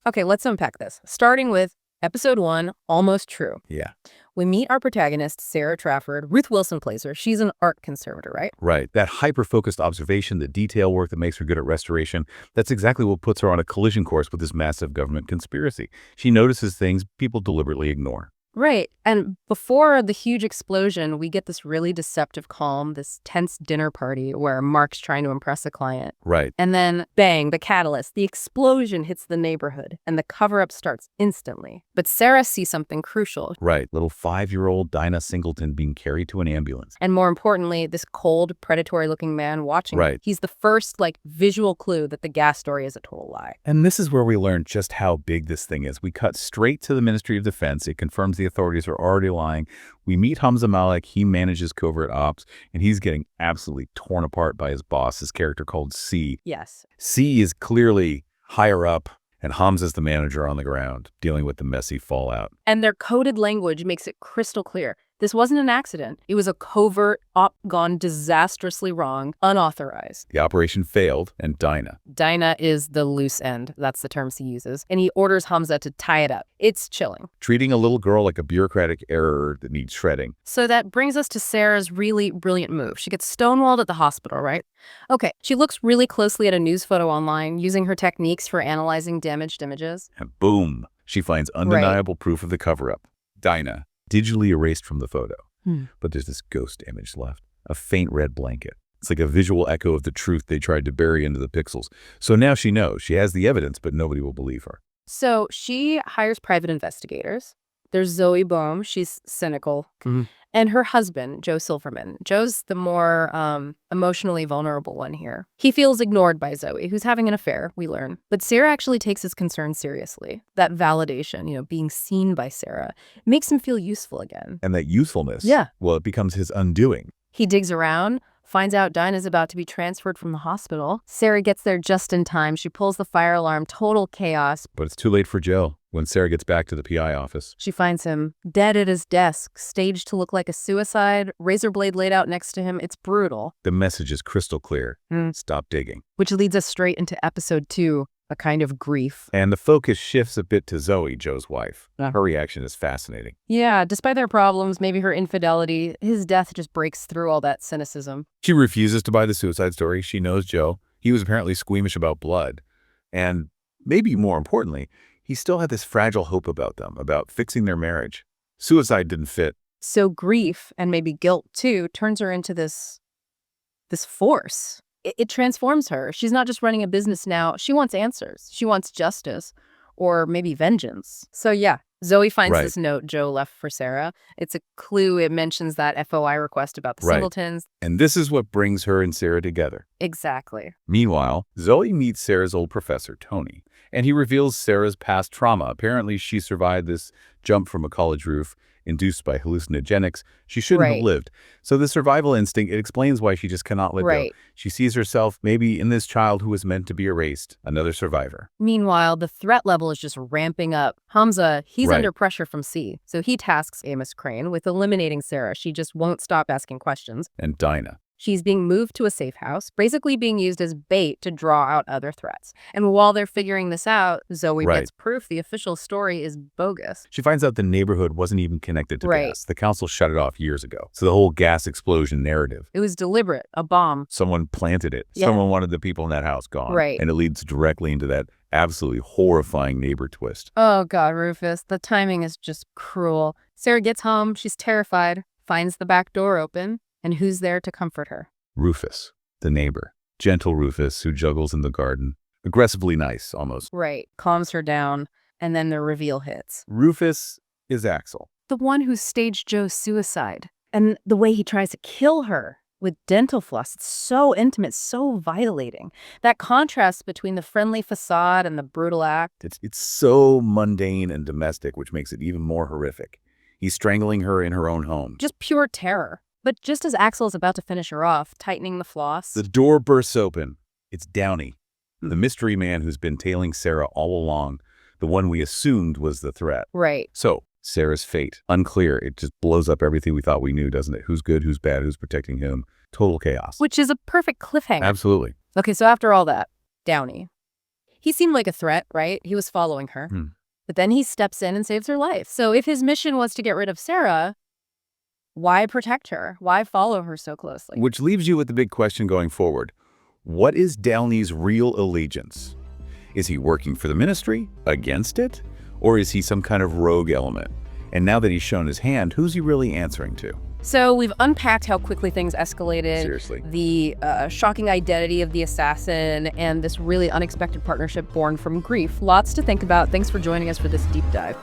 Okay, let's unpack this. Starting with episode 1, Almost True. Yeah. We meet our protagonist, Sarah Trafford. Ruth Wilson plays her. She's an art conservator, right? Right. That hyper-focused observation, the detail work that makes her good at restoration, that's exactly what puts her on a collision course with this massive government conspiracy. She notices things people deliberately ignore. Right. And before the huge explosion, we get this really deceptive calm, this tense dinner party where Mark's trying to impress a client. Right. And then, bang, the catalyst. The explosion hits the neighborhood, and the cover-up starts instantly. But Sarah sees something crucial. Right. Little 5-year-old Dinah Singleton being carried to an ambulance. And more importantly, this cold, predatory-looking man watching. Right. He's the first, visual clue that the gas story is a total lie. And this is where we learn just how big this thing is. We cut straight to the Ministry of Defense. It confirms the authorities are already lying. We meet Hamza Malik. He manages covert ops, and he's getting absolutely torn apart by his boss, his character called C. Yes. C is clearly higher up, and Hamza's the manager on the ground, dealing with the messy fallout. And their coded language makes it crystal clear. This wasn't an accident. It was a covert op gone disastrously wrong, unauthorized. The operation failed, and Dinah is the loose end. That's the term he uses. And he orders Hamza to tie it up. It's chilling. treating a little girl like a bureaucratic error that needs shredding. So that brings us to Sarah's really brilliant move. She gets stonewalled at the hospital, right? Okay, she looks really closely at a news photo online, using her techniques for analyzing damaged images. And boom, she finds undeniable proof of the cover-up. Dinah, digitally erased from the photo. But there's this ghost image left, a faint red blanket. It's like a visual echo of the truth they tried to bury into the pixels. So now she knows. She has the evidence, but nobody will believe her. So she hires private investigators. There's Zoe Bohm. She's cynical. And her husband, Joe Silvermann. Joe's the more emotionally vulnerable one here. He feels ignored by Zoe, who's having an affair, we learn. But Sarah actually takes his concerns seriously. That validation, being seen by Sarah, makes him feel useful again. And that usefulness, well, it becomes his undoing. He digs around, finds out Dinah's about to be transferred from the hospital. Sarah gets there just in time. She pulls the fire alarm, total chaos. But it's too late for Joe. When Sarah gets back to the PI office, She finds him dead at his desk, staged to look like a suicide, razor blade laid out next to him. It's brutal. the message is crystal clear. Stop digging. Which leads us straight into episode 2, a kind of grief. And the focus shifts a bit to Zoe, Joe's wife. Yeah. Her reaction is fascinating. Yeah, despite their problems, maybe her infidelity, his death just breaks through all that cynicism. She refuses to buy the suicide story. She knows Joe. He was apparently squeamish about blood. And maybe more importantly, he still had this fragile hope about them, about fixing their marriage. Suicide didn't fit. So grief, and maybe guilt too, turns her into this force. It transforms her. She's not just running a business now. She wants answers. She wants justice, or maybe vengeance. So yeah, Zoe finds this note Joe left for Sarah. It's a clue. It mentions that FOI request about the Singletons. And this is what brings her and Sarah together. Exactly. Meanwhile, Zoe meets Sarah's old professor, Tony, and he reveals Sarah's past trauma. Apparently, she survived this jump from a college roof induced by hallucinogenics. She shouldn't have lived. So the survival instinct, it explains why she just cannot let go. She sees herself maybe in this child who was meant to be erased, another survivor. Meanwhile, the threat level is just ramping up. Hamza, he's under pressure from C, so he tasks Amos Crane with eliminating Sarah. She just won't stop asking questions. And Dinah. She's being moved to a safe house, basically being used as bait to draw out other threats. And while they're figuring this out, Zoe gets proof the official story is bogus. She finds out the neighborhood wasn't even connected to gas. The council shut it off years ago. So the whole gas explosion narrative. It was deliberate, a bomb. Someone planted it. Someone wanted the people in that house gone. And it leads directly into that absolutely horrifying neighbor twist. Oh God, Rufus, the timing is just cruel. Sarah gets home, she's terrified, finds the back door open. And who's there to comfort her? Rufus, the neighbor. Gentle Rufus who juggles in the garden. Aggressively nice, almost. Calms her down, and then the reveal hits. Rufus is AXEL. The one who staged Joe's suicide. And the way he tries to kill her with dental floss, it's so intimate, so violating. That contrast between the friendly facade and the brutal act. It's so mundane and domestic, which makes it even more horrific. He's strangling her in her own home. Just pure terror. But just as AXEL is about to finish her off, tightening the floss... The door bursts open. It's Downey, the mystery man who's been tailing Sarah all along, the one we assumed was the threat. So, Sarah's fate, unclear. It just blows up everything we thought we knew, doesn't it? Who's good, who's bad, who's protecting whom? Total chaos. Which is a perfect cliffhanger. Absolutely. Okay, so after all that, Downey. He seemed like a threat, right? He was following her. But then he steps in and saves her life. So if his mission was to get rid of Sarah, why protect her? Why follow her so closely? Which leaves you with the big question going forward. What is Downey's real allegiance? Is he working for the ministry, against it? Or is he some kind of rogue element? And now that he's shown his hand, who's he really answering to? So we've unpacked how quickly things escalated. Seriously. The shocking identity of the assassin and this really unexpected partnership born from grief. Lots to think about. Thanks for joining us for this deep dive.